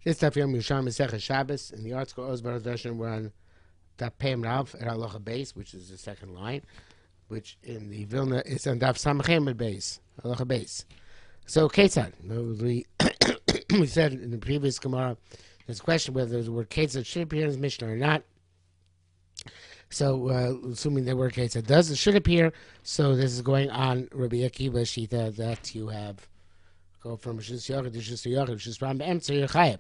This stuff here, Yerushalmi Shabbos, in the article Oz Baruch Darshan, we're on Daf Pem Rav at Halacha Base, which is the second line, which in the Vilna is on Daf Samachem Base, Halacha Base. So, Ketzad, we said in the previous Gemara, there's a question whether the word Ketzad should appear in his Mishnah or not. So, assuming the word Ketzad does, it should appear. So, this is going on Rabbi Akiva Shita that you have. Go from Rishus Yochid to Rishus Yochid, Rishus Ram Emtzer Yechayev.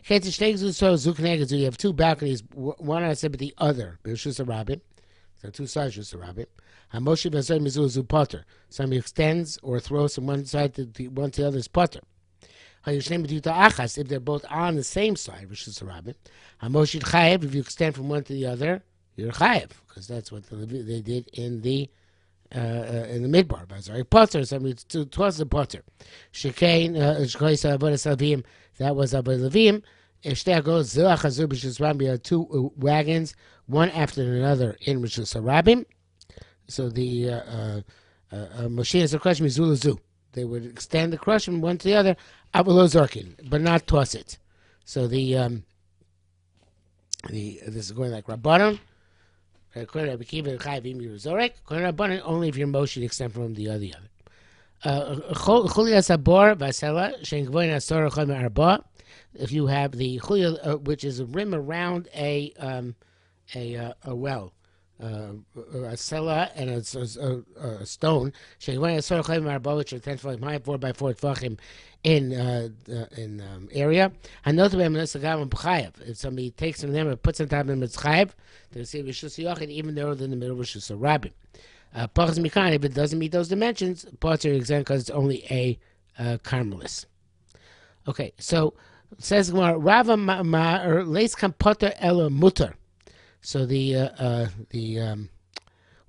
Ketzad Shtei Gzuz So Zuk Neged. You have two balconies, one on a side but the other. Rishus Rabim. So two sides Rishus Rabim. Hamoshi V'Asay Mizul Zu Potter. Somebody extends or throws from one side to the one to the other is Potter. Hayushneim B'Tuta Achas. If they're both on the same side, Rishus Rabim. Hamoshi Chayev. If you extend from one to the other, you're Chayev, because that's what they did in the midbar. Sorry, Potter. Somebody towards the Potter. Shekain Shkoisa Avodas Avim. That was Avodas Avim. If goes Zilach Hazur B'Shus Rabim, you have two wagons, one after another in Rishus Rabim. So the Moshe is a crushim Zulazu. They would extend the crush from one to the other, Avalozorkin, but not toss it. So this is going like Rabbanon. Only if you're Moshe, you extend from the other. If you have the chulia, which is a rim around a well, a sela and a stone, which are 10 foot high, 4 by 4 tvachim in area. If somebody takes them there and puts them on them, it's chayiv. They say Rishus Yochid, even though they're in the middle of Rishus Rabim. Pachas Mikan, if it doesn't meet those dimensions, parts are exempt because it's only a Carmelis. Okay, so it says Rava Ma'ar Leis Kam Potter Ela Mutter. So when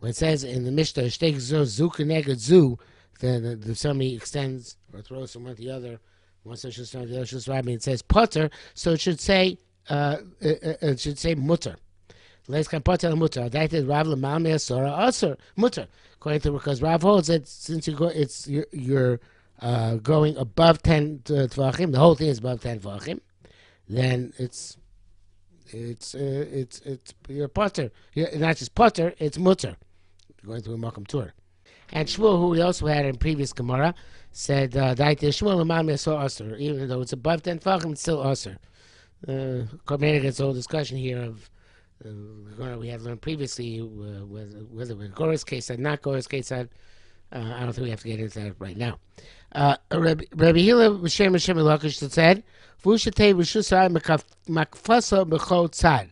it says in the Mishnah, Shtei Gzuz Zu Keneged Zu, then somebody extends or throws from one to the other, one side should start the other should Rabbi, it says Potter, so it should say Mutter. Leis Kam Potter Ela Mutter. That is Rav L'Mal Me'asora Asur Mutter. According to because Rav holds that since you're going above 10 tvachim, the whole thing is above 10 tvachim, then it's your potter. You're not just potter, it's mutter. You're going through a Malcolm tour. And Shmuel, who we also had in previous Gemara, said Shmuel L'Mam so Aser. Even though it's above 10 tvachim, it's still Aser. According to the whole discussion here of we had learned previously whether we're Gora's case and not Gora's case. I don't think we have to get into that right now. Rabbi Hila B'Shem Hashem Elokish said, "V'ushatei Rishusai Makfaso B'Chol Tzad."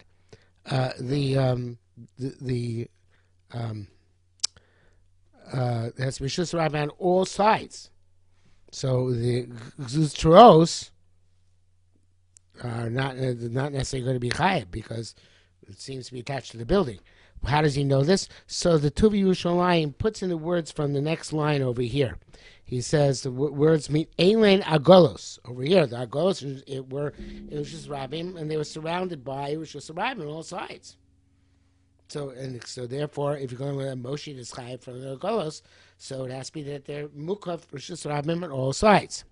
That's Rishus Rabbi on all sides. So the Gzuz Tros are not necessarily going to be chayav because it seems to be attached to the building. How does he know this? So the Tuvi Yerushalayim puts in the words from the next line over here. He says the words mean Eilein Agolos. Over here, the Agolos, it was just Rabim, and they were surrounded by it was just Rabim on all sides. So therefore, if you're going with a Moshe is chayav from the Agolos, so it has to be that they're Mukaf Rishus Rabim on all sides.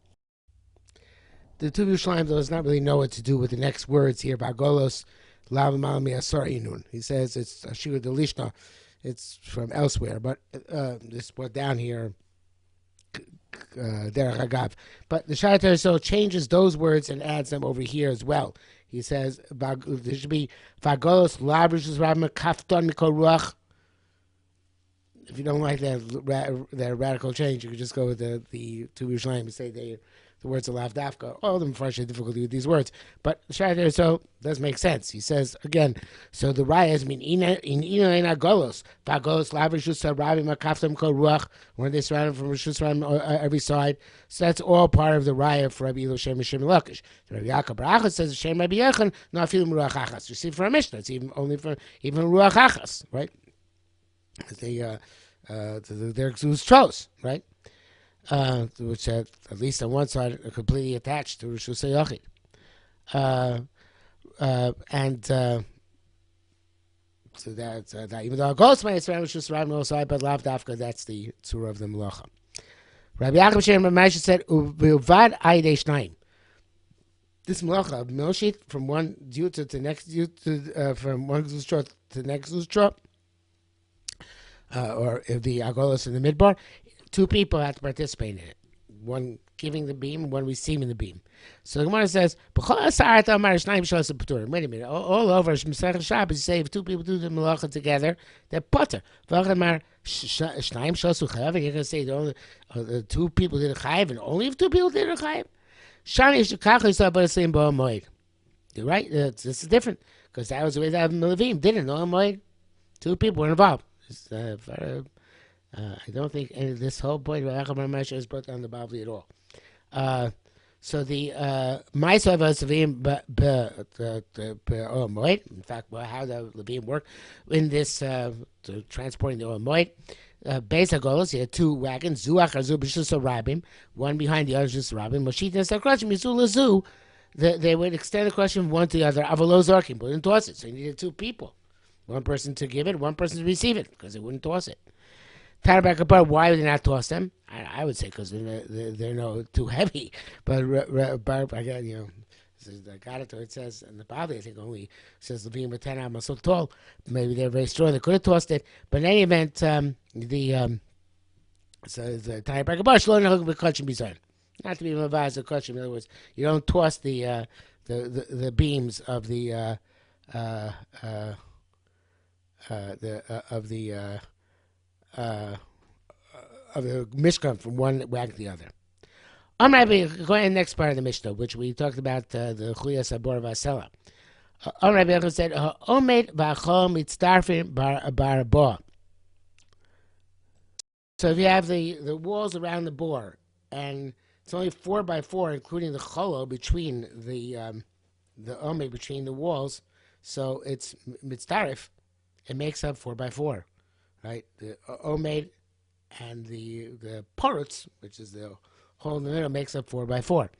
The Tuvi Yerushalayim does not really know what to do with the next words here by Agolos. He says it's Ashir Delishna. It's from elsewhere, but this put down here, Derech Agav. But the Shaitar so changes those words and adds them over here as well. He says there should be Vagolos Labrishus Rabim Kafton Mikol Ruach. If you don't like that radical change, you could just go with the two Yerushalayim and say the words are lav dafka. All of them fresh difficulty with these words, but Shaitar so does make sense. He says again, so the rayas mean in agolos, vagolos lavrishus rabim akaftem kol ruach, when they surrounded from rishus rabim every side. So that's all part of the raya for Rabbi Yerushalmi Shabbos. Rabbi Yaakov Barachas says Shem Rabbi Yechon not feeling ruach achas. You see for a Mishnah, it's even ruach achas, right? They're Gzuz Tros, right? Which at least on one side are completely attached to Rishus Yochid. So that's that. Even though Ghost may surround Rishus Rabim on the side, but lav dafka, that's the tzura of the melacha. Rabbi Yaakov Shem Ramesh said, "Uvad Aydei Shnaim." this malacha of milshit from one yuta to next yuta, from one zustra to the next zustra, or if the agolos in the midbar, two people have to participate in it. One giving the beam, one receiving the beam. So the Gemara says, wait a minute, all over Masechah Shabbos, you say if two people do the malacha together, they're potter. And you're going to say the two people did a chayiv, and only if two people did a chayiv. You're right, this is different, because that was the way that Levim didn't know Moed. Two people were involved. I don't think this whole point of Acham Ramesh is brought down the Bavli at all. So the Ma'aseh V'Asavim Moed. In fact, how the Levim work in this transporting the Moed. Beis Hagolos, he had two wagons. Zuach Azu B'Shus Rabim, one behind the other, just Rabim. Moshit and Sakrachim Yizul Lazu. They would extend the question from one to the other. Avalo Zarkim, but didn't toss it. So you needed two people, one person to give it, one person to receive it, because they wouldn't toss it. Tarabak, why would they not toss them? I would say because they're no too heavy. But again, the Gadato, it says in the Bavli, I think only says Levim were 10 amos so tall. Maybe they're very strong. They could have tossed it. But in any event, so the Tarabak Shlo the Kachim Bizarre. Not to be Mavaz or Kachim. In other words, you don't toss the beams of the Mishkan from one wagon to the other. I'm going to go to the next part of the Mishnah, which we talked about the Chuyas Abor Vasela. Rabbi said, "Omed v'achol mitzdarfin bar ba." So if you have the walls around the bore, and it's only 4 by 4, including the cholo between the omed between the walls, so it's mitzdarif. It makes up 4 by 4, right? The omed and the porotz, which is the hole in the middle, makes up 4 by 4.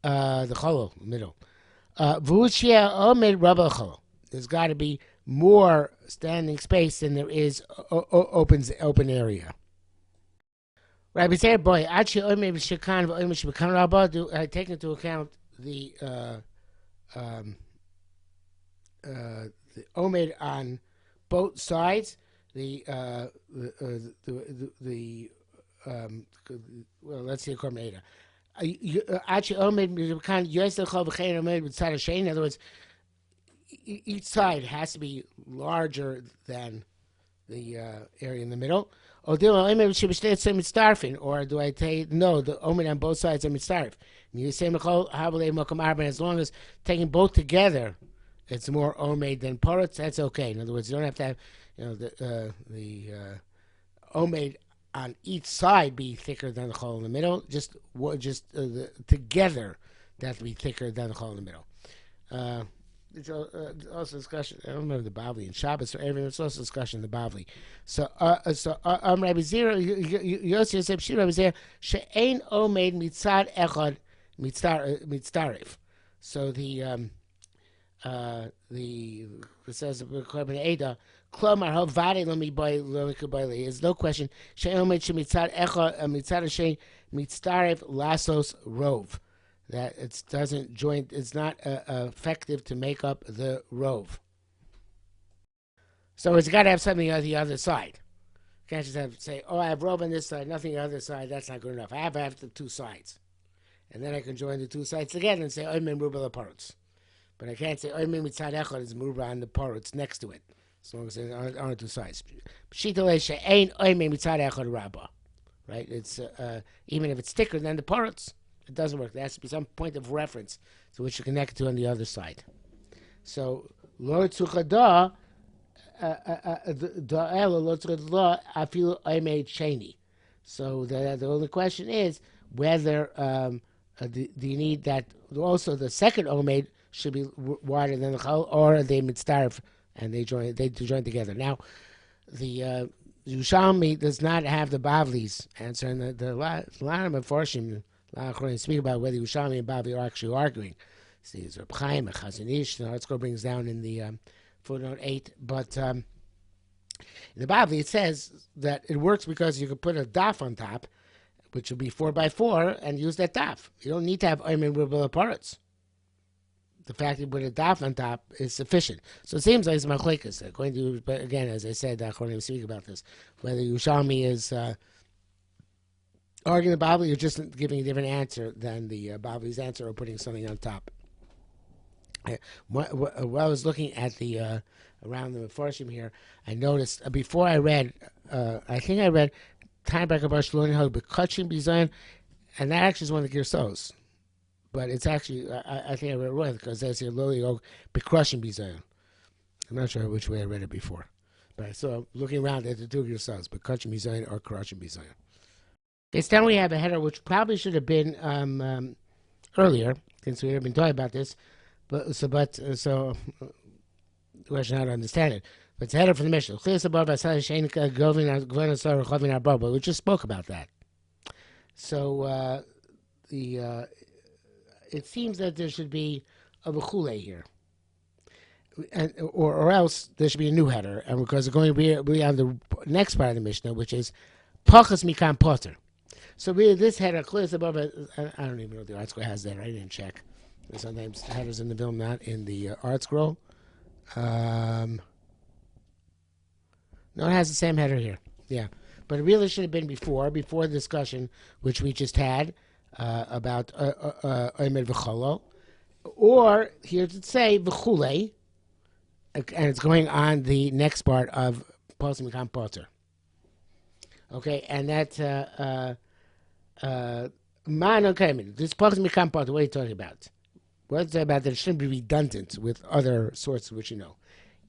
The cholo, middle. V'ushia omed rabba cholo. There's got to be more standing space than there is open area. Rabbi said, "Boy, actually, omed shekan v'omed shekan rabba." I take into account the omed on both sides. Well, let's see, according to actually, omed shekan yosel chol v'chein omed b'tzad hashein. In other words, each side has to be larger than the area in the middle. Or do I say no? The omen on both sides are mitzaref. You say as long as taking both together, it's more omed than porotz. That's okay. In other words, you don't have to have the omed on each side be thicker than the chol in the middle. Just together, that have to be thicker than the chol in the middle. It's also discussion. I don't remember the Bavli in Shabbos or everything. It's also discussion in the Bavli. So Rabbi Zera Yossi said Rabbi Zera she'ein omed mitzad echad mitzdarif. So it says Korban Eda Klomar Hovade Lo Mikubayli. There's no question she'ein omed shemitzad echad mitzad hashem mitzdarif lasos rov. That it doesn't join. It's not effective to make up the rove. So it's got to have something on the other side. You can't just have to say, "Oh, I have rove on this side, nothing on the other side." That's not good enough. I have to have the two sides, and then I can join the two sides together and say, "Oimen ruba parrots." But I can't say Oimen mitzad echad is ruba on the parrots next to it, as long as they're on the two sides. Shitale she'ein Oimen mitzad echad rabba, right? It's even if it's thicker than the parrots. It doesn't work. There has to be some point of reference to which you connect it to on the other side. So, lo tzuchada, da'el lo tzuchada afilu omed sheni. So the only question is whether do you need that? Also, the second omed should be wider than the chol, or they mitzdarf and they join together. Now, the Yerushalmi does not have the Bavli's answer, and the lot of Mefarshim speak about whether Yerushalmi and Bavli are actually arguing. See, it's Reb Chaim and Chazon Ish. The article brings down in the footnote 8. But in the Bavli, it says that it works because you can put a daf on top, which will be 4 by 4, and use that daf. You don't need to have Oymen Rubel parrots. the fact that with a daf on top is sufficient. So it seems like it's machlekes. According to, but again, as I said, according to speak about this, whether Yerushalmi is arguing the Bible, you're just giving a different answer than the Bible's answer, or putting something on top. While I was looking at the around the Mefarshim here, I noticed before I read, I think I read Time Back about Shalom Bekachim Bizayin, and that actually is one of the Gersos. But it's actually, I think I read it wrong, because that's here, Loli Og Bekrushim Bizayin. I'm not sure which way I read it before. But I saw, looking around at the two Gersos, Bekachim Bizayin or Krushim Bizayin. This time we have a header which probably should have been earlier, since we have been talking about this. But the question how to understand it. But it's a header from the Mishnah. We just spoke about that. So it seems that there should be a v'chule here, or else there should be a new header, and because it's going to be on the next part of the Mishnah, which is pachas mikam potter. So really, this header clears above it. I don't even know if the art scroll has that. I didn't check. There's sometimes headers in the film, not in the art scroll. No, it has the same header here. Yeah, but it really should have been before the discussion which we just had about Omer v'cholo, or here to say v'chule, and it's going on the next part of Posim Mikam Potter. Okay, and that man okay, this Posim Mikam Potter. What are you talking about? What's about that it shouldn't be redundant with other sources which you know.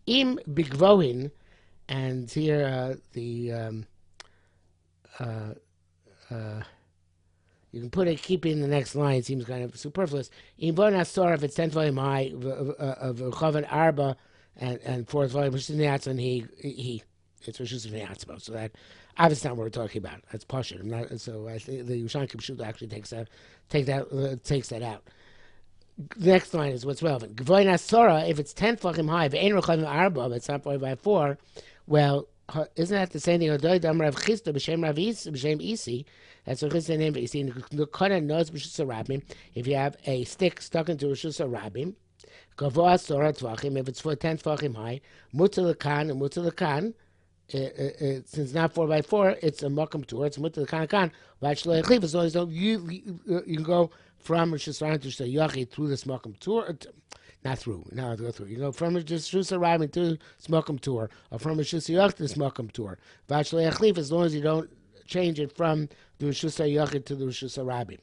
Im bigvohin, and here you can put it, keep it in the next line. It seems kind of superfluous. Im von asor, if it's 10 volume high, of Chavan Arba and 4th volume, which is Neatz, and he it's Rishus Neatzbo. So that obviously not what we're talking about. That's Pashut. So I think the Yerushalmi Shabbos actually takes that out. The next line is what's relevant. Gvoin Asora, if it's 10 tefachim high, ve'ein rechavim arba, but it's not 4 well, isn't that the same thing? Odoy dam Rav Chisda b'shem Rav Isi. That's what Chisda named Isi. The Kohen knows b'shus harabim. If you have a stick stuck into b'shus harabim, gavo asora tefachim. If it's 10 tefachim high, mutar lekan and mutar lekan. Since it's not 4 it's a makam tour. It's mutar lekan kan. V'achlo yechliv. As long as you can go from Rishus Harabim to Yachid through the Smokum tour, not through, now go through. You go from Rishus Harabim to Smokum tour, or from Rishus Yachid to Smokum tour. V'achlei Yachlif, as long as you don't change it from the Rishus Yachid to the Rishus Harabim.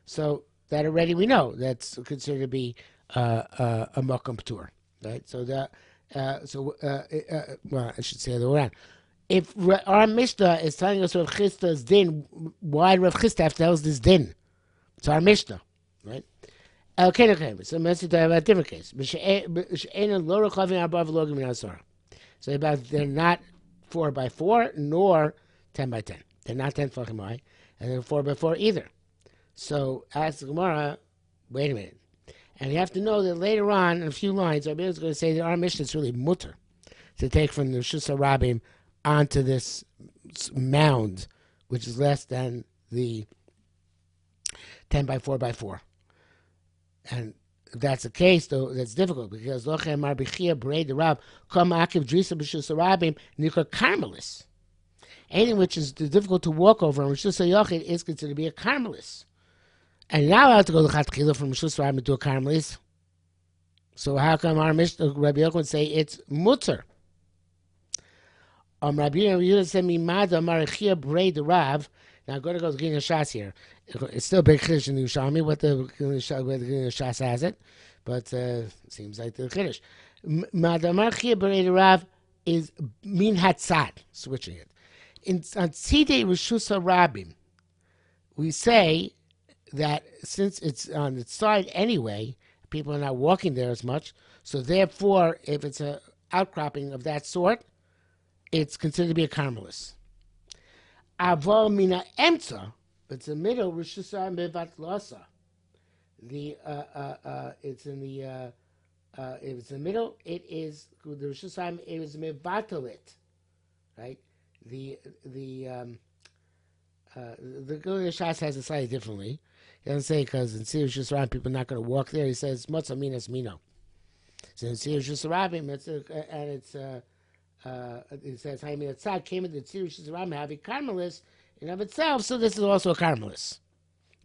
So that already we know that's considered to be a Mokum tour, right? So that, well, I should say the other way around. If our Mishnah is telling us Rav Chisda's din, why Rav Chisda have to tell us this din? It's our Mishnah, right? Okay. So let's talk about a different case. So about they're not 4x4 nor 10x10. They're not 10 tefachim high, and they're 4x4 either. So ask the Gemara, wait a minute. And you have to know that later on, in a few lines, Rabbi is going to say that our Mishnah is really mutter to take from the Rishus Harabim onto this mound, which is less than the 10 by 4 by 4. And if that's the case, though, that's difficult because Lochem Marbichia Braid the Rab Kom Akiv Drisa B'Shus Harabim Nikar Carmelis. Anything which is difficult to walk over on Rishus Yochid is considered to be a Carmelis. And you're not allowed to go to Chatchila from Rishus Harabim to a Carmelis. So how come our Mishnah Rabbi Yochanan would say it's mutter? Rabbi Yehuda said Mimada Marbichia Braid the Rab. Now I'm going to go to Gina Shas here. It's still a big Kiddush in the Yerushalmi, what the Gina Shas has it, but seems like the Kiddush. Madamar Chia Berei Rav is Min Hatzad, switching it. On Tzidei Rishus Harabim, we say that since it's on its side anyway, people are not walking there as much, so therefore, if it's an outcropping of that sort, it's considered to be a Carmelis. Aval mina emtza, it's the middle. Rishus Harabim bevatlasa. It's in the. If it's in the middle, it is the Rishus Harabim. It is mevatalit, right? The Gilui Shas has it slightly differently. He doesn't say because in Sirius Yisrael people are not going to walk there. He says Motza Minas Mino. So in Sirius Yisrael, it says Haimi Atzad came into Sirius Yisrael having Carmelis in of itself. So this is also a Carmelis.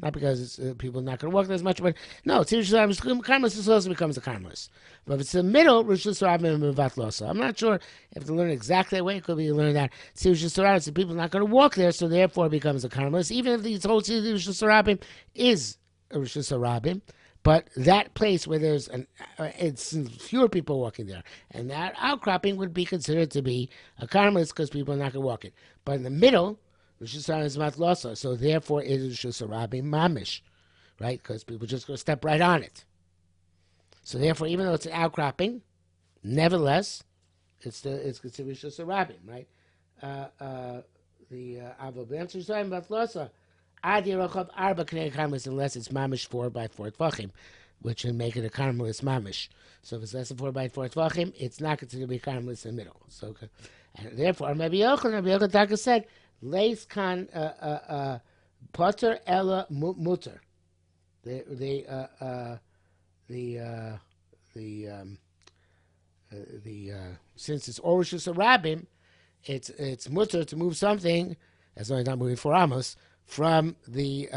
Not because it's, people are not going to walk there as much, but no, Sirius Yisrael Carmelis also becomes a Carmelis. But if it's the middle, Rosh Hashanah and Mevat Losa. I'm not sure if to learn exactly that way. It could be you learn that Sirius Yisrael, so people are not going to walk there, so therefore it becomes a Carmelis. Even if the whole Sirius Yisrael is a Rosh Hashanah, but that place where there's it's fewer people walking there, and that outcropping would be considered to be a Carmelis because people are not going to walk it. But in the middle, Rosh Hashanah is Mevat Losa, so therefore it is Rosh Hashanah Mamish, right? Because people just go step right on it. So therefore, even though it's an outcropping, nevertheless, it's considered Rosh Hashanah, right? The Avobim Shusayim Batlosa Ad Yerochav Arba Knei Karmelis, unless it's Mamish 4 by 4 Tvachim, which would make it a Karmelis Mamish. So if it's less than 4 by 4 Tvachim, it's not considered to be Karmelis in the middle. So and therefore, Rabbi Yochanan said, Leis kan Potter Ella Mutter. Since it's Rosh Hashanah, it's mutter to move something, as long as not moving 4 amos, from the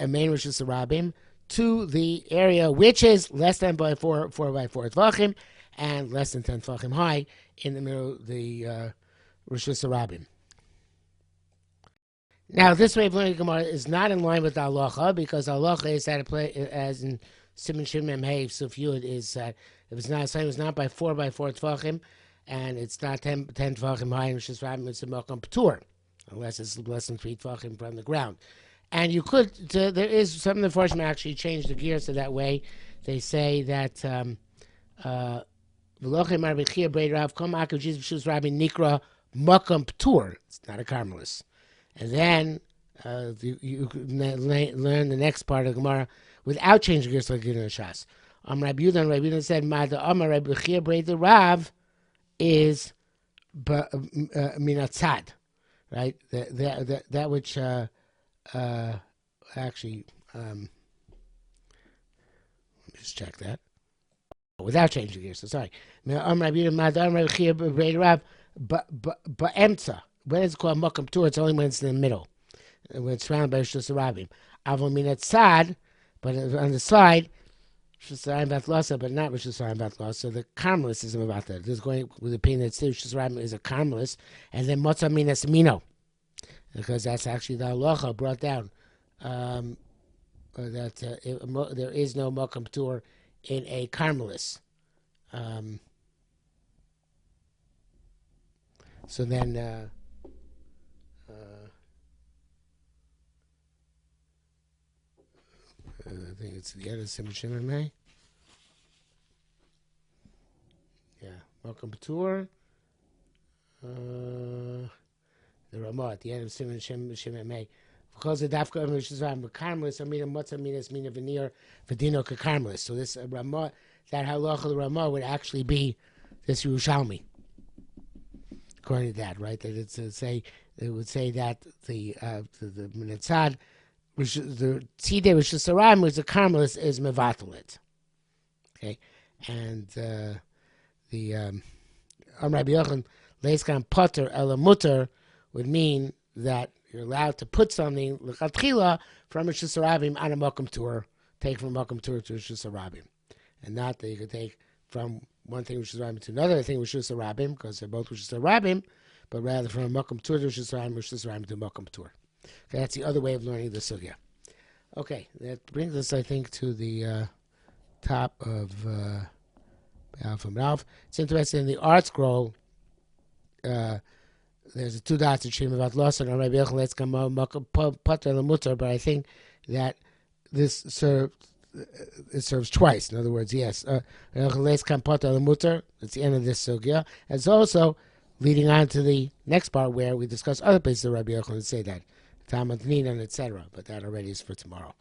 main Rosh Hashanah to the area which is less than by 4 by 4 tvachim and less than 10 tvachim high in the middle of the Rosh Hashanah. Now, this way of learning Gemara is not in line with the halacha, because halacha is that as in Siman Shin Mem Hey Suf Yud, is that if it's not by 4 by 4 tvachim, and it's not 10 tvachim high, which is it's a Malkam P'tur, unless it's less than 3 tvachim from the ground. And you could, there is some of the Farshim actually change the gears to that way. They say that V'lochem Arbechia Brei Rav Kom Akav Jesus B'Shus Rabbi Nikra Malkam P'tur. It's not a Carmelis. And then you learn the next part of Gemara without changing gears like Gidon Shas. Rabbi Yudan said, "Ma'da Amar Rabbi Chia Brei the Rav is minatzad, right? That which actually just check that without changing gears. So sorry. Rabbi Yudan Ma'da Amar Rabbi Chia Brei the Rav ba'emtza. When it's called Makam Tur, it's only when it's in the middle, when it's surrounded by Rosh Hashanah. Avol minatzad, but on the side, Rosh Hashanah Batlosa, but not Rosh Hashanah Batlosa. So the Carmelis is about that. This is going with the opinion that Rosh Hashanah is a Carmelis, and then Motza Minas Mino, because that's actually the halacha brought down that there is no Makam Tur in a Carmelis. So then. I think it's the end of Siman Shin Mem. Yeah, welcome to the Ramah at the end of Siman Shin Mem. Because the Dafka of Rosh Hashanah Carmelis, Amina Motza Minas Mina Veneer Vedino Carmelis. So this Ramah, that halacha of the Ramah would actually be this Yerushalmi. According to that, right? That it would say that the Minatzad. The Tzidei Rosh Hashanah, which the Carmelis is Mevatalit. Okay, and the Rabbi Yochanan Leiskan Potter Ela Mutter would mean that you're allowed to put something l'chatchila from Rosh Hashanah on a Malkam Tur, take from Malkam Tur to Rosh Hashanah, and not that you could take from one thing Rosh Hashanah to another thing Rosh Hashanah, because they're both Rosh Hashanah, but rather from a Malkam Tur to Rosh Hashanah to Malkam Tur. Okay, that's the other way of learning the sugya. Okay, that brings us, I think, to the top of Alpha Ralph. It's interesting, in the art scroll, there's a 2 dots in Shem about loss and Rabbi Yochanan let's come Potter Lamutar, but I think that this serves twice. In other words, yes, let's come Potter Lamutar. It's the end of this sugya. It's also leading on to the next part where we discuss other places of Rabbi Yochanan say that. Talmud Ninan, etc. But that already is for tomorrow.